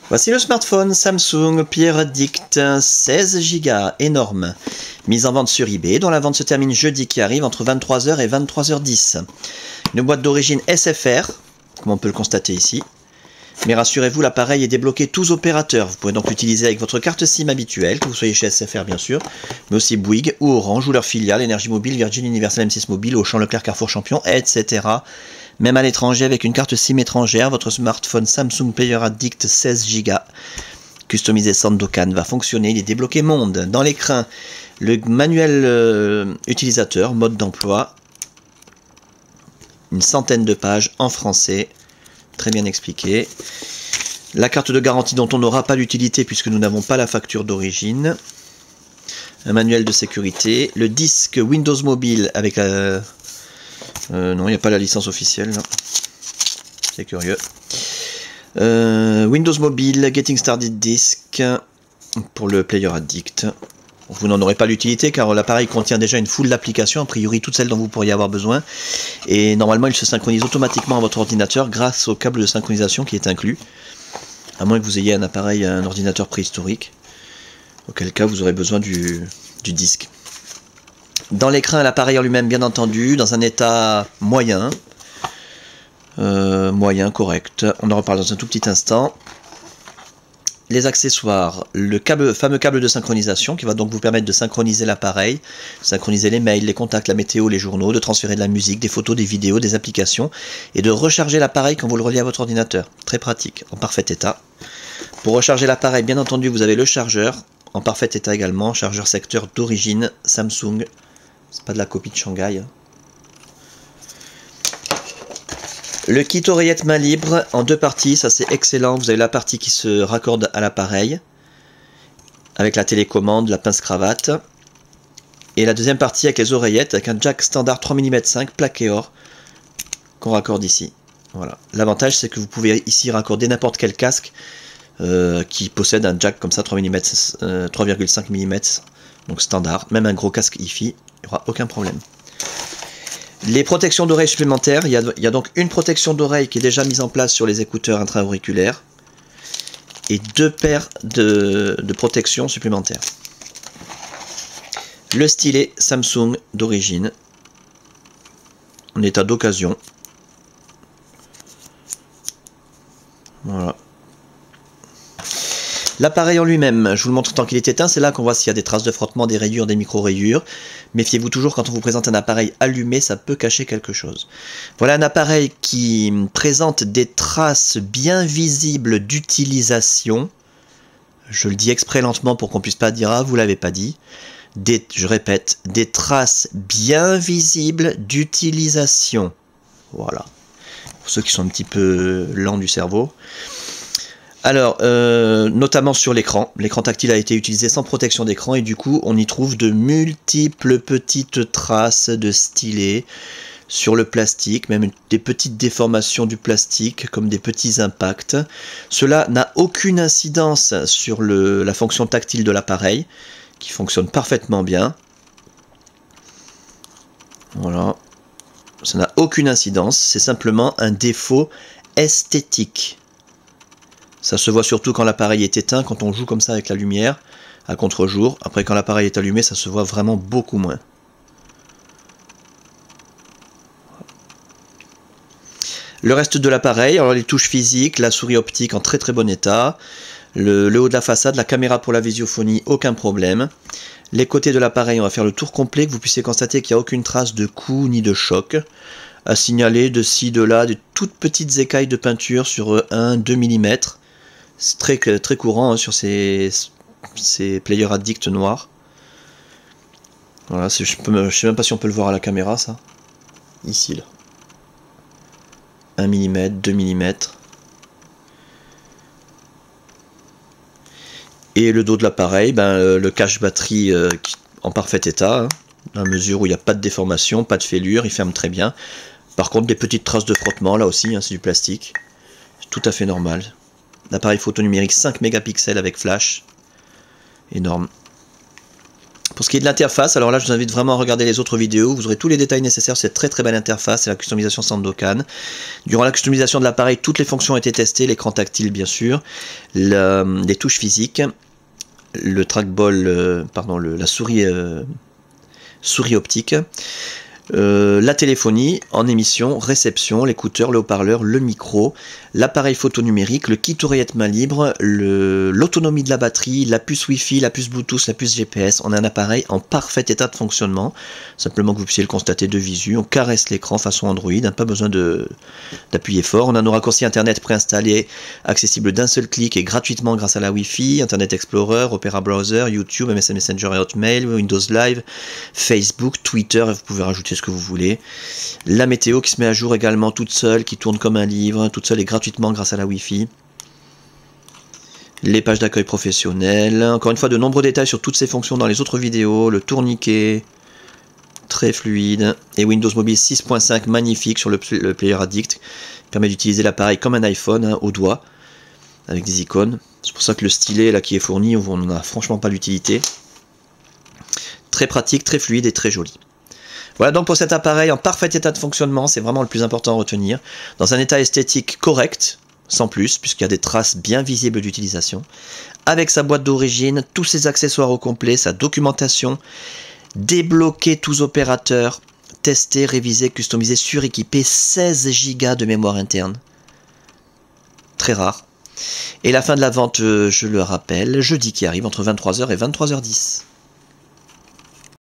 Voici le smartphone Samsung Player Addict 16 Go, énorme. Mise en vente sur eBay, dont la vente se termine jeudi qui arrive entre 23 h et 23 h 10. Une boîte d'origine SFR, comme on peut le constater ici. Mais rassurez-vous, l'appareil est débloqué tous opérateurs. Vous pouvez donc l'utiliser avec votre carte SIM habituelle, que vous soyez chez SFR bien sûr, mais aussi Bouygues ou Orange ou leur filiale, Énergie Mobile, Virgin, Universal, M6 Mobile, Auchan, Leclerc, Carrefour, Champion, etc. Même à l'étranger, avec une carte SIM étrangère, votre smartphone Samsung Player Addict 16 Go, customisé Sandokan, va fonctionner. Il est débloqué monde. Dans l'écran, le manuel utilisateur, mode d'emploi, une centaine de pages en français, très bien expliqué. La carte de garantie dont on n'aura pas l'utilité puisque nous n'avons pas la facture d'origine. Un manuel de sécurité. Le disque Windows Mobile avec la... non, il n'y a pas la licence officielle. C'est curieux. Windows Mobile, Getting Started Disk pour le Player Addict. Vous n'en aurez pas l'utilité car l'appareil contient déjà une foule d'applications, a priori toutes celles dont vous pourriez avoir besoin. Et normalement, il se synchronise automatiquement à votre ordinateur grâce au câble de synchronisation qui est inclus. À moins que vous ayez un appareil, un ordinateur préhistorique. Auquel cas, vous aurez besoin du disque. Dans l'écran, l'appareil en lui-même, bien entendu, dans un état moyen. Moyen, correct. On en reparle dans un tout petit instant. Les accessoires, le fameux câble de synchronisation qui va donc vous permettre de synchroniser l'appareil, synchroniser les mails, les contacts, la météo, les journaux, de transférer de la musique, des photos, des vidéos, des applications et de recharger l'appareil quand vous le reliez à votre ordinateur. Très pratique, en parfait état. Pour recharger l'appareil, bien entendu, vous avez le chargeur, en parfait état également, chargeur secteur d'origine Samsung. C'est pas de la copie de Shanghai. Le kit oreillette main libre en deux parties, ça c'est excellent. Vous avez la partie qui se raccorde à l'appareil avec la télécommande, la pince cravate. Et la deuxième partie avec les oreillettes avec un jack standard 3 mm 5 plaqué or qu'on raccorde ici. Voilà. L'avantage c'est que vous pouvez ici raccorder n'importe quel casque qui possède un jack comme ça 3,5 mm, donc standard. Même un gros casque hi-fi, il n'y aura aucun problème. Les protections d'oreilles supplémentaires, il y a donc une protection d'oreille qui est déjà mise en place sur les écouteurs intra-auriculaires et deux paires de protections supplémentaires. Le stylet Samsung d'origine en état d'occasion. Voilà. L'appareil en lui-même, je vous le montre tant qu'il est éteint, c'est là qu'on voit s'il y a des traces de frottement, des rayures, des micro-rayures. Méfiez-vous toujours quand on vous présente un appareil allumé, ça peut cacher quelque chose. Voilà un appareil qui présente des traces bien visibles d'utilisation. Je le dis exprès lentement pour qu'on puisse pas dire « Ah, vous l'avez pas dit ». Je répète, des traces bien visibles d'utilisation. Voilà. Pour ceux qui sont un petit peu lents du cerveau. Alors, notamment sur l'écran. L'écran tactile a été utilisé sans protection d'écran et du coup, on y trouve de multiples petites traces de stylet sur le plastique, même des petites déformations du plastique, comme des petits impacts. Cela n'a aucune incidence sur la fonction tactile de l'appareil, qui fonctionne parfaitement bien. Voilà. Ça n'a aucune incidence, c'est simplement un défaut esthétique. Ça se voit surtout quand l'appareil est éteint, quand on joue comme ça avec la lumière, à contre-jour. Après, quand l'appareil est allumé, ça se voit vraiment beaucoup moins. Le reste de l'appareil, alors les touches physiques, la souris optique en très très bon état, le haut de la façade, la caméra pour la visiophonie, aucun problème. Les côtés de l'appareil, on va faire le tour complet, que vous puissiez constater qu'il n'y a aucune trace de coup ni de choc. À signaler de ci, de là, de toutes petites écailles de peinture sur 1-2 mm. C'est très courant hein, sur ces Player Addict noirs. Voilà, je sais même pas si on peut le voir à la caméra ça. Ici là. 1 mm, 2 mm. Et le dos de l'appareil, le cache batterie en parfait état, hein, dans la mesure où il n'y a pas de déformation, pas de fêlure, il ferme très bien. Par contre, des petites traces de frottement, là aussi, hein, c'est du plastique. C'est tout à fait normal. L'appareil photo numérique 5 mégapixels avec flash. Énorme. Pour ce qui est de l'interface, alors là je vous invite vraiment à regarder les autres vidéos, vous aurez tous les détails nécessaires, c'est très belle interface, c'est la customisation Sandokan. Durant la customisation de l'appareil, toutes les fonctions ont été testées, l'écran tactile bien sûr, les touches physiques, le trackball, la souris optique, la téléphonie en émission, réception, l'écouteur, le haut-parleur, le micro, l'appareil photo numérique, le kit oreillette main libre, l'autonomie de la batterie, la puce Wi-Fi, la puce Bluetooth, la puce GPS. On a un appareil en parfait état de fonctionnement, simplement que vous puissiez le constater de visu. On caresse l'écran façon Android, pas besoin d'appuyer fort. On a nos raccourcis internet préinstallés, accessibles d'un seul clic et gratuitement grâce à la Wi-Fi, Internet Explorer, Opera Browser, YouTube, MSN Messenger et Hotmail, Windows Live, Facebook, Twitter, et vous pouvez rajouter ce que vous voulez. La météo qui se met à jour également toute seule, qui tourne comme un livre, toute seule et gratuitement grâce à la Wi-Fi. Les pages d'accueil professionnelles. Encore une fois, de nombreux détails sur toutes ces fonctions dans les autres vidéos. Le tourniquet, très fluide. Et Windows Mobile 6.5 magnifique sur le Player Addict, qui permet d'utiliser l'appareil comme un iPhone, au doigt, avec des icônes. C'est pour ça que le stylet là qui est fourni, on n'en a franchement pas l'utilité. Très pratique, très fluide et très joli. Voilà donc pour cet appareil en parfait état de fonctionnement, c'est vraiment le plus important à retenir. Dans un état esthétique correct, sans plus, puisqu'il y a des traces bien visibles d'utilisation. Avec sa boîte d'origine, tous ses accessoires au complet, sa documentation, débloquer tous opérateurs, tester, réviser, customiser, suréquiper, 16 Go de mémoire interne. Très rare. Et la fin de la vente, je le rappelle, jeudi qui arrive entre 23h et 23h10.